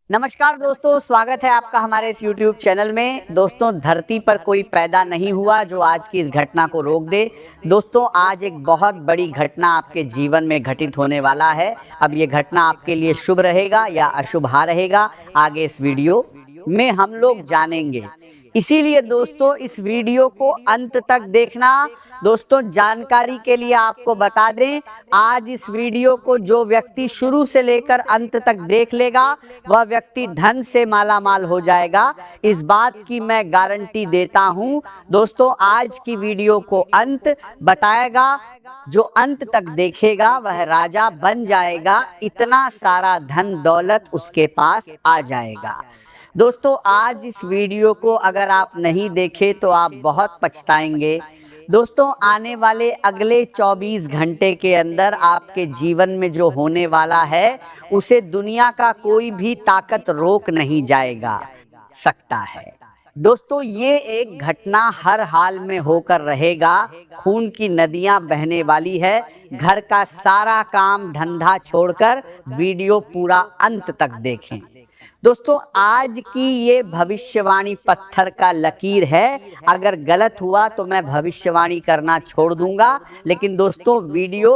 नमस्कार दोस्तों, स्वागत है आपका हमारे इस YouTube चैनल में। दोस्तों, धरती पर कोई पैदा नहीं हुआ जो आज की इस घटना को रोक दे। दोस्तों, आज एक बहुत बड़ी घटना आपके जीवन में घटित होने वाला है। अब ये घटना आपके लिए शुभ रहेगा या अशुभ रहेगा, आगे इस वीडियो में हम लोग जानेंगे। इसीलिए दोस्तों, इस वीडियो को अंत तक देखना। दोस्तों, जानकारी के लिए आपको बता दें, आज इस वीडियो को जो व्यक्ति शुरू से लेकर अंत तक देख लेगा वह व्यक्ति धन से मालामाल हो जाएगा। इस बात की मैं गारंटी देता हूं। दोस्तों, आज की वीडियो को अंत बताएगा, जो अंत तक देखेगा वह राजा बन जाएगा। इतना सारा धन दौलत उसके पास आ जाएगा। दोस्तों, आज इस वीडियो को अगर आप नहीं देखें तो आप बहुत पछताएंगे। दोस्तों, आने वाले अगले 24 घंटे के अंदर आपके जीवन में जो होने वाला है उसे दुनिया का कोई भी ताकत रोक नहीं जाएगा सकता है। दोस्तों, ये एक घटना हर हाल में होकर रहेगा। खून की नदियां बहने वाली है। घर का सारा काम धंधा छोड़कर वीडियो पूरा अंत तक देखें। दोस्तों, आज की ये भविष्यवाणी पत्थर का लकीर है। अगर गलत हुआ तो मैं भविष्यवाणी करना छोड़ दूंगा, लेकिन दोस्तों वीडियो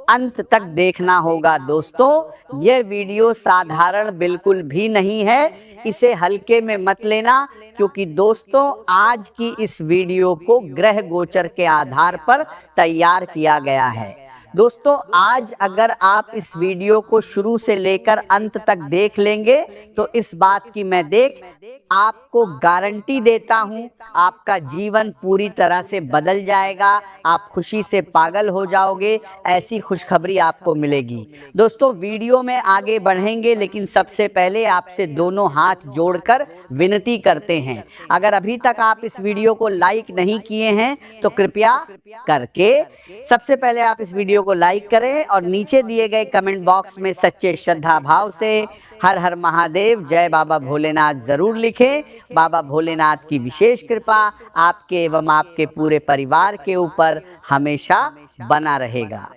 अंत तक देखना होगा। दोस्तों, ये वीडियो साधारण बिल्कुल भी नहीं है, इसे हल्के में मत लेना, क्योंकि दोस्तों आज की इस वीडियो को ग्रह गोचर के आधार पर तैयार किया गया है। दोस्तों, आज अगर आप इस वीडियो को शुरू से लेकर अंत तक देख लेंगे तो इस बात की मैं आपको गारंटी देता हूं, आपका जीवन पूरी तरह से बदल जाएगा। आप खुशी से पागल हो जाओगे, ऐसी खुशखबरी आपको मिलेगी। दोस्तों, वीडियो में आगे बढ़ेंगे, लेकिन सबसे पहले आपसे दोनों हाथ जोड़कर विनती करते हैं, अगर अभी तक आप इस वीडियो को लाइक नहीं किए हैं तो कृपया करके सबसे पहले आप इस वीडियो को लाइक करें और नीचे दिए गए कमेंट बॉक्स में सच्चे श्रद्धा भाव से हर हर महादेव, जय बाबा भोलेनाथ जरूर लिखें। बाबा भोलेनाथ की विशेष कृपा आपके एवं आपके पूरे परिवार के ऊपर हमेशा बना रहेगा।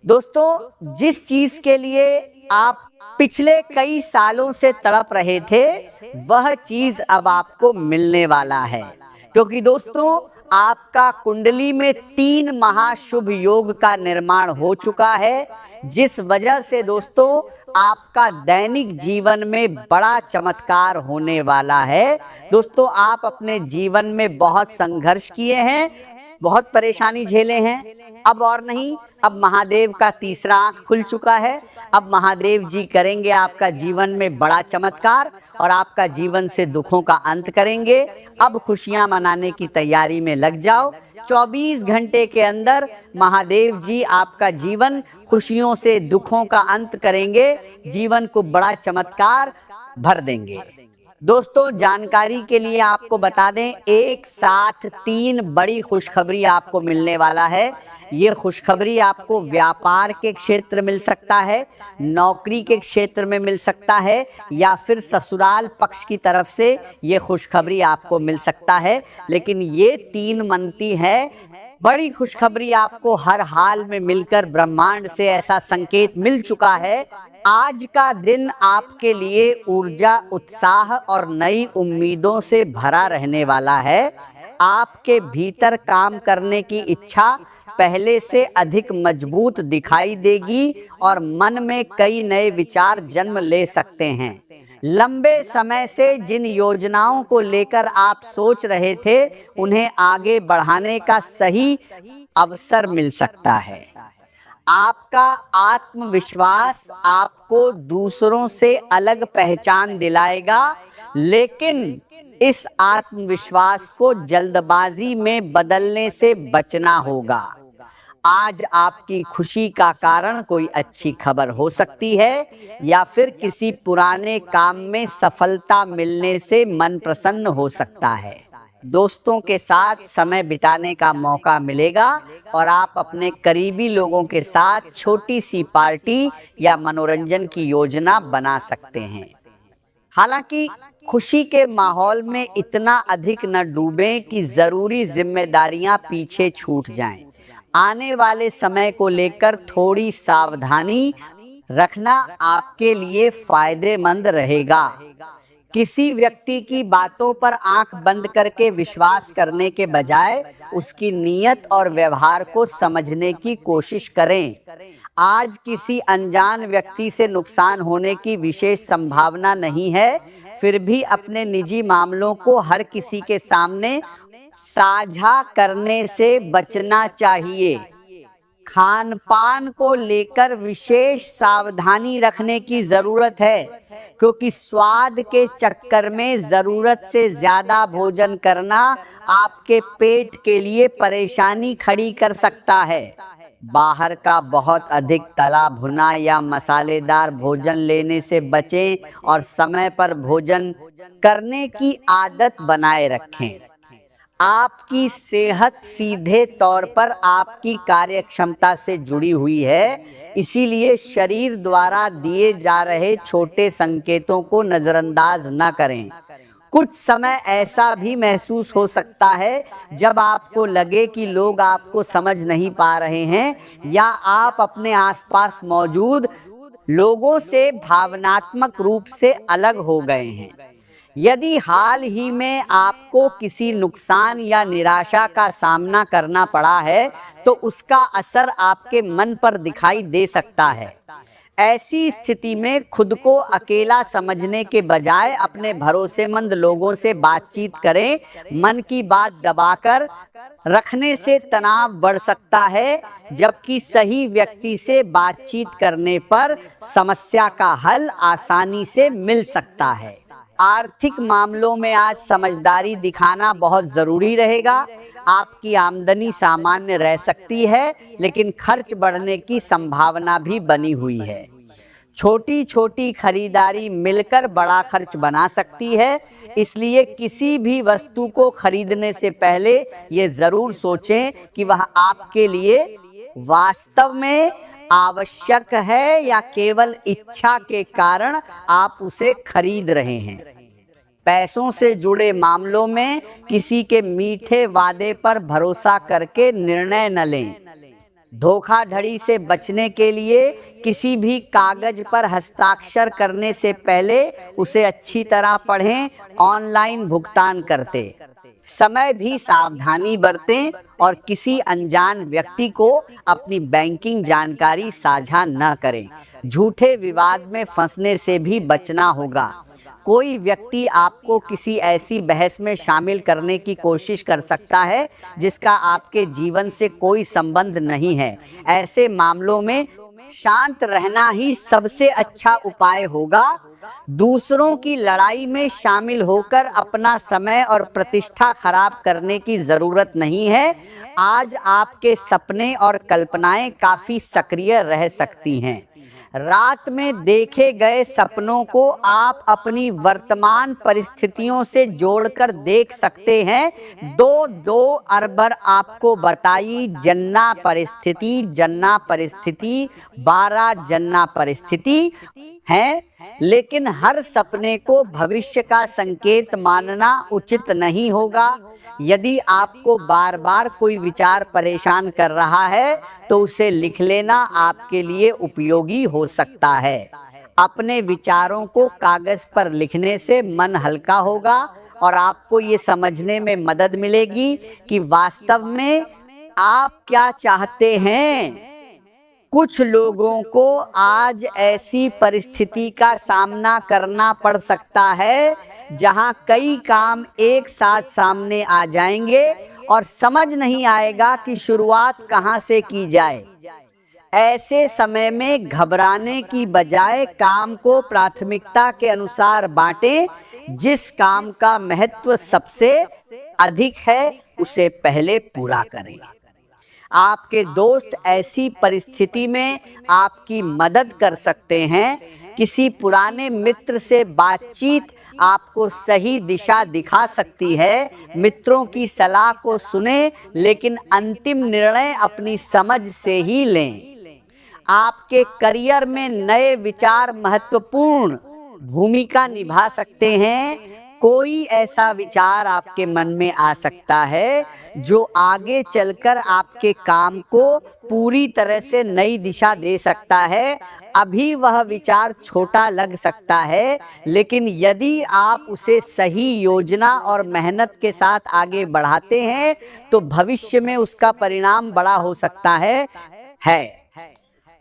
दोस्तों, जिस चीज के लिए आप पिछले कई सालों से तड़प रहे थे वह चीज अब आपको मिलने वाला है, क्योंकि दोस्तों आपका कुंडली में 3 महाशुभ योग का निर्माण हो चुका है, जिस वजह से दोस्तों आपका दैनिक जीवन में बड़ा चमत्कार होने वाला है। दोस्तों, आप अपने जीवन में बहुत संघर्ष किए हैं, बहुत परेशानी झेले हैं। अब और नहीं, अब महादेव का तीसरा आंख खुल चुका है। अब महादेव जी करेंगे आपका जीवन में बड़ा चमत्कार और आपका जीवन से दुखों का अंत करेंगे। अब खुशियां मनाने की तैयारी में लग जाओ। 24 घंटे के अंदर महादेव जी आपका जीवन खुशियों से दुखों का अंत करेंगे, जीवन को बड़ा चमत्कार भर देंगे। दोस्तों, जानकारी के लिए आपको बता दें, एक साथ 3 बड़ी खुशखबरी आपको मिलने वाला है। ये खुशखबरी आपको व्यापार के क्षेत्र मिल सकता है, नौकरी के क्षेत्र में मिल सकता है, या फिर ससुराल पक्ष की तरफ से ये खुशखबरी आपको मिल सकता है। लेकिन ये 3 मनती है बड़ी खुशखबरी आपको हर हाल में मिलकर ब्रह्मांड से ऐसा संकेत मिल चुका है। आज का दिन आपके लिए ऊर्जा, उत्साह और नई उम्मीदों से भरा रहने वाला है। आपके भीतर काम करने की इच्छा पहले से अधिक मजबूत दिखाई देगी और मन में कई नए विचार जन्म ले सकते हैं। लंबे समय से जिन योजनाओं को लेकर आप सोच रहे थे उन्हें आगे बढ़ाने का सही अवसर मिल सकता है। आपका आत्मविश्वास आपको दूसरों से अलग पहचान दिलाएगा, लेकिन इस आत्मविश्वास को जल्दबाजी में बदलने से बचना होगा। आज आपकी खुशी का कारण कोई अच्छी खबर हो सकती है, या फिर किसी पुराने काम में सफलता मिलने से मन प्रसन्न हो सकता है। दोस्तों के साथ समय बिताने का मौका मिलेगा और आप अपने करीबी लोगों के साथ छोटी सी पार्टी या मनोरंजन की योजना बना सकते हैं। हालांकि खुशी के माहौल में इतना अधिक न डूबें कि जरूरी जिम्मेदारियां पीछे छूट जाएं। आने वाले समय को लेकर थोड़ी सावधानी रखना आपके लिए फायदेमंद रहेगा। किसी व्यक्ति की बातों पर आंख बंद करके विश्वास करने के बजाय उसकी नीयत और व्यवहार को समझने की कोशिश करें। आज किसी अनजान व्यक्ति से नुकसान होने की विशेष संभावना नहीं है, फिर भी अपने निजी मामलों को हर किसी के सामने साझा करने से बचना चाहिए। खान पान को लेकर विशेष सावधानी रखने की जरूरत है, क्योंकि स्वाद के चक्कर में जरूरत से ज्यादा भोजन करना आपके पेट के लिए परेशानी खड़ी कर सकता है। बाहर का बहुत अधिक तला भुना या मसालेदार भोजन लेने से बचें और समय पर भोजन करने की आदत बनाए रखें। आपकी सेहत सीधे तौर पर आपकी कार्यक्षमता से जुड़ी हुई है, इसीलिए शरीर द्वारा दिए जा रहे छोटे संकेतों को नजरअंदाज न करें। कुछ समय ऐसा भी महसूस हो सकता है जब आपको लगे कि लोग आपको समझ नहीं पा रहे हैं या आप अपने आसपास मौजूद लोगों से भावनात्मक रूप से अलग हो गए हैं। यदि हाल ही में आपको किसी नुकसान या निराशा का सामना करना पड़ा है, तो उसका असर आपके मन पर दिखाई दे सकता है। ऐसी स्थिति में खुद को अकेला समझने के बजाय अपने भरोसेमंद लोगों से बातचीत करें। मन की बात दबाकर रखने से तनाव बढ़ सकता है, जबकि सही व्यक्ति से बातचीत करने पर समस्या का हल आसानी से मिल सकता है। आर्थिक मामलों में आज समझदारी दिखाना बहुत जरूरी रहेगा। आपकी आमदनी सामान्य रह सकती है, लेकिन खर्च बढ़ने की संभावना भी बनी हुई है। छोटी छोटी खरीदारी मिलकर बड़ा खर्च बना सकती है, इसलिए किसी भी वस्तु को खरीदने से पहले ये जरूर सोचें कि वह आपके लिए वास्तव में आवश्यक है या केवल इच्छा के कारण आप उसे खरीद रहे हैं। पैसों से जुड़े मामलों में किसी के मीठे वादे पर भरोसा करके निर्णय न लें। धोखाधड़ी से बचने के लिए किसी भी कागज पर हस्ताक्षर करने से पहले उसे अच्छी तरह पढ़ें। ऑनलाइन भुगतान करते समय भी सावधानी बरतें और किसी अनजान व्यक्ति को अपनी बैंकिंग जानकारी साझा न करें। झूठे विवाद में फंसने से भी बचना होगा। कोई व्यक्ति आपको किसी ऐसी बहस में शामिल करने की कोशिश कर सकता है जिसका आपके जीवन से कोई संबंध नहीं है। ऐसे मामलों में शांत रहना ही सबसे अच्छा उपाय होगा। दूसरों की लड़ाई में शामिल होकर अपना समय और प्रतिष्ठा खराब करने की जरूरत नहीं है। आज आपके सपने और कल्पनाएं काफी सक्रिय रह सकती हैं। रात में देखे गए सपनों को आप अपनी वर्तमान परिस्थितियों से जोड़कर देख सकते हैं। दो अरबर आपको बताई जन्ना परिस्थिति 12 जन्ना परिस्थिति है, लेकिन हर सपने को भविष्य का संकेत मानना उचित नहीं होगा। यदि आपको बार बार कोई विचार परेशान कर रहा है तो उसे लिख लेना आपके लिए उपयोगी हो सकता है। अपने विचारों को कागज पर लिखने से मन हल्का होगा और आपको ये समझने में मदद मिलेगी कि वास्तव में आप क्या चाहते हैं। कुछ लोगों को आज ऐसी परिस्थिति का सामना करना पड़ सकता है जहां कई काम एक साथ सामने आ जाएंगे और समझ नहीं आएगा कि शुरुआत कहां से की जाए। ऐसे समय में घबराने की बजाय काम को प्राथमिकता के अनुसार बांटें। जिस काम का महत्व सबसे अधिक है उसे पहले पूरा करें। आपके दोस्त ऐसी परिस्थिति में आपकी मदद कर सकते हैं। किसी पुराने मित्र से बातचीत आपको सही दिशा दिखा सकती है। मित्रों की सलाह को सुनें, लेकिन अंतिम निर्णय अपनी समझ से ही लें। आपके करियर में नए विचार महत्वपूर्ण भूमिका निभा सकते हैं। कोई ऐसा विचार आपके मन में आ सकता है जो आगे चलकर आपके काम को पूरी तरह से नई दिशा दे सकता है। अभी वह विचार छोटा लग सकता है, लेकिन यदि आप उसे सही योजना और मेहनत के साथ आगे बढ़ाते हैं तो भविष्य में उसका परिणाम बड़ा हो सकता है।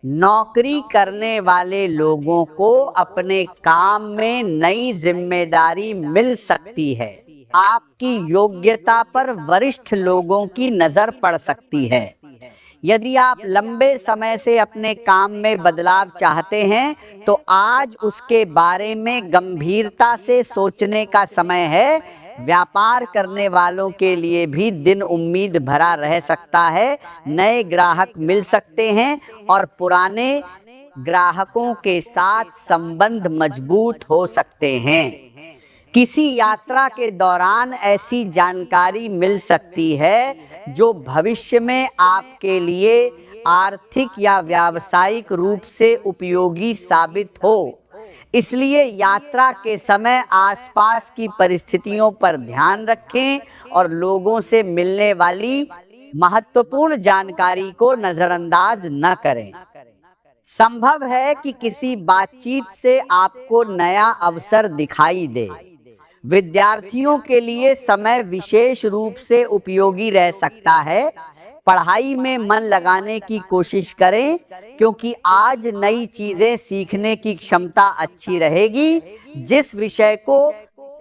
नौकरी करने वाले लोगों को अपने काम में नई जिम्मेदारी मिल सकती है। आपकी योग्यता पर वरिष्ठ लोगों की नजर पड़ सकती है। यदि आप लंबे समय से अपने काम में बदलाव चाहते हैं तो आज उसके बारे में गंभीरता से सोचने का समय है। व्यापार करने वालों के लिए भी दिन उम्मीद भरा रह सकता है। नए ग्राहक मिल सकते हैं और पुराने ग्राहकों के साथ संबंध मजबूत हो सकते हैं। किसी यात्रा के दौरान ऐसी जानकारी मिल सकती है जो भविष्य में आपके लिए आर्थिक या व्यावसायिक रूप से उपयोगी साबित हो। इसलिए यात्रा के समय आसपास की परिस्थितियों पर ध्यान रखें और लोगों से मिलने वाली महत्वपूर्ण जानकारी को नजरअंदाज न करें। संभव है कि किसी बातचीत से आपको नया अवसर दिखाई दे। विद्यार्थियों के लिए समय विशेष रूप से उपयोगी रह सकता है। पढ़ाई में मन लगाने की कोशिश करें, क्योंकि आज नई चीजें सीखने की क्षमता अच्छी रहेगी। जिस विषय को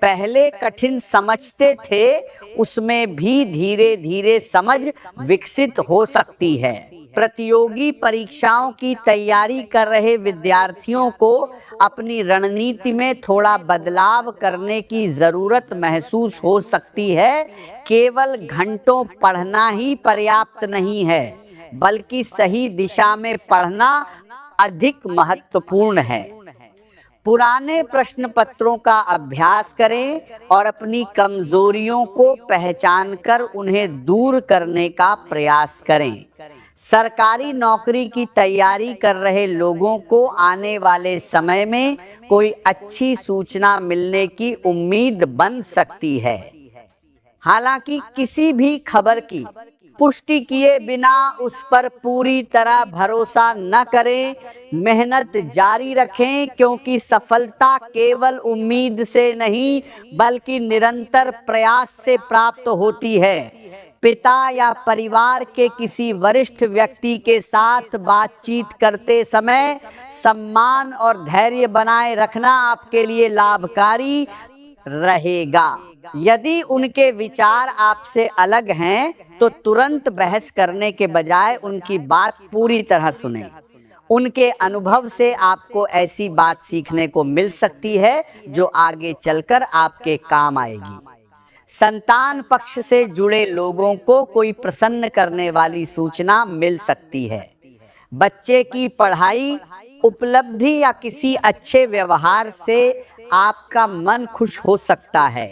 पहले कठिन समझते थे उसमें भी धीरे धीरे समझ विकसित हो सकती है। प्रतियोगी परीक्षाओं की तैयारी कर रहे विद्यार्थियों को अपनी रणनीति में थोड़ा बदलाव करने की जरूरत महसूस हो सकती है। केवल घंटों पढ़ना ही पर्याप्त नहीं है, बल्कि सही दिशा में पढ़ना अधिक महत्वपूर्ण है। पुराने प्रश्न पत्रों का अभ्यास करें और अपनी कमजोरियों को पहचानकर उन्हें दूर करने का प्रयास करें। सरकारी नौकरी की तैयारी कर रहे लोगों को आने वाले समय में कोई अच्छी सूचना मिलने की उम्मीद बन सकती है। हालांकि किसी भी खबर की पुष्टि किए बिना उस पर पूरी तरह भरोसा न करें। मेहनत जारी रखें, क्योंकि सफलता केवल उम्मीद से नहीं बल्कि निरंतर प्रयास से प्राप्त होती है। पिता या परिवार के किसी वरिष्ठ व्यक्ति के साथ बातचीत करते समय सम्मान और धैर्य बनाए रखना आपके लिए लाभकारी रहेगा। यदि उनके विचार आपसे अलग हैं तो तुरंत बहस करने के बजाय उनकी बात पूरी तरह सुनें। उनके अनुभव से आपको ऐसी बात सीखने को मिल सकती है जो आगे चलकर आपके काम आएगी। संतान पक्ष से जुड़े लोगों को कोई प्रसन्न करने वाली सूचना मिल सकती है। बच्चे की पढ़ाई, उपलब्धि या किसी अच्छे व्यवहार से आपका मन खुश हो सकता है।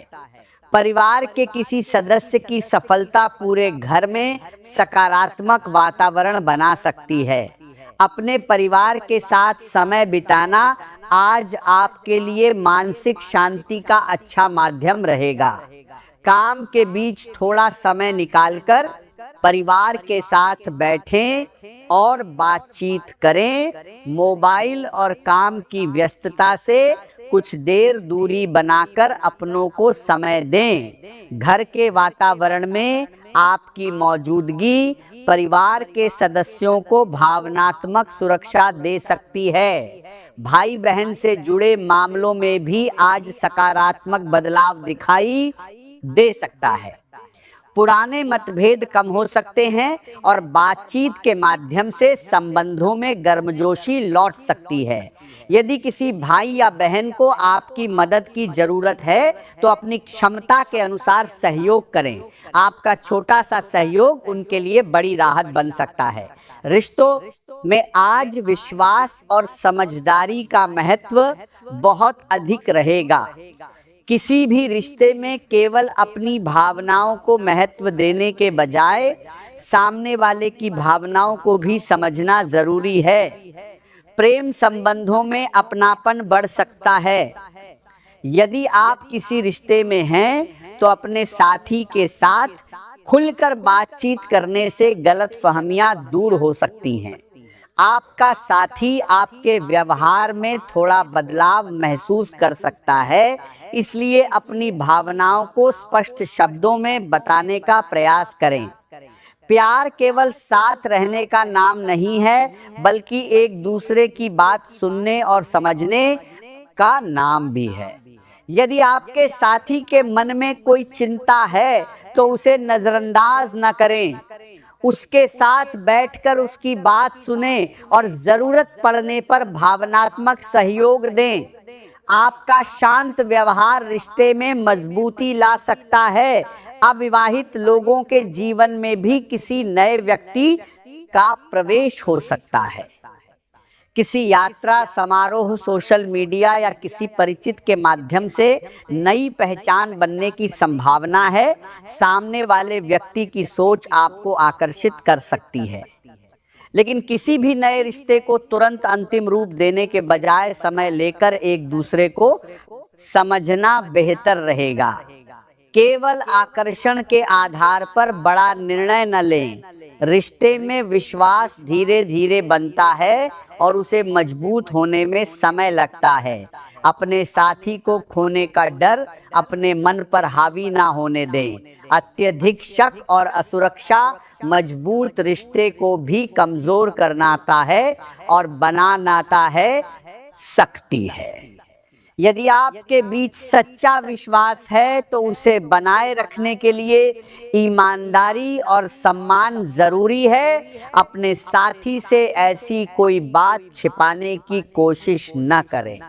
परिवार के किसी सदस्य की सफलता पूरे घर में सकारात्मक वातावरण बना सकती है। अपने परिवार के साथ समय बिताना आज आपके लिए मानसिक शांति का अच्छा माध्यम रहेगा। काम के बीच थोड़ा समय निकालकर परिवार के साथ बैठें और बातचीत करें। मोबाइल और काम की व्यस्तता से कुछ देर दूरी बनाकर अपनों को समय दें। घर के वातावरण में आपकी मौजूदगी परिवार के सदस्यों को भावनात्मक सुरक्षा दे सकती है। भाई बहन से जुड़े मामलों में भी आज सकारात्मक बदलाव दिखाई दे सकता है। पुराने मतभेद कम हो सकते हैं और बातचीत के माध्यम से संबंधों में गर्मजोशी लौट सकती है। यदि किसी भाई या बहन को आपकी मदद की जरूरत है तो अपनी क्षमता के अनुसार सहयोग करें। आपका छोटा सा सहयोग उनके लिए बड़ी राहत बन सकता है। रिश्तों में आज विश्वास और समझदारी का महत्व बहुत अधिक रहेगा। किसी भी रिश्ते में केवल अपनी भावनाओं को महत्व देने के बजाय सामने वाले की भावनाओं को भी समझना जरूरी है। प्रेम संबंधों में अपनापन बढ़ सकता है। यदि आप किसी रिश्ते में हैं तो अपने साथी के साथ खुलकर बातचीत करने से गलतफहमियां दूर हो सकती हैं। आपका साथी आपके व्यवहार में थोड़ा बदलाव महसूस कर सकता है, इसलिए अपनी भावनाओं को स्पष्ट शब्दों में बताने का प्रयास करें। प्यार केवल साथ रहने का नाम नहीं है, बल्कि एक दूसरे की बात सुनने और समझने का नाम भी है। यदि आपके साथी के मन में कोई चिंता है तो उसे नजरअंदाज न करें। उसके साथ बैठकर उसकी बात सुने और जरूरत पड़ने पर भावनात्मक सहयोग दें। आपका शांत व्यवहार रिश्ते में मजबूती ला सकता है। अविवाहित लोगों के जीवन में भी किसी नए व्यक्ति का प्रवेश हो सकता है। किसी यात्रा, समारोह, सोशल मीडिया या किसी परिचित के माध्यम से नई पहचान बनने की संभावना है। सामने वाले व्यक्ति की सोच आपको आकर्षित कर सकती है, लेकिन किसी भी नए रिश्ते को तुरंत अंतिम रूप देने के बजाय समय लेकर एक दूसरे को समझना बेहतर रहेगा। केवल आकर्षण के आधार पर बड़ा निर्णय न लें। रिश्ते में विश्वास धीरे धीरे बनता है और उसे मजबूत होने में समय लगता है। अपने साथी को खोने का डर अपने मन पर हावी ना होने दें। अत्यधिक शक और असुरक्षा मजबूत रिश्ते को भी कमजोर करनाता है और बनानाता है शक्ति है। यदि आपके बीच सच्चा विश्वास है तो उसे बनाए रखने के लिए ईमानदारी और सम्मान जरूरी है। अपने साथी से ऐसी कोई बात छिपाने की कोशिश न करें।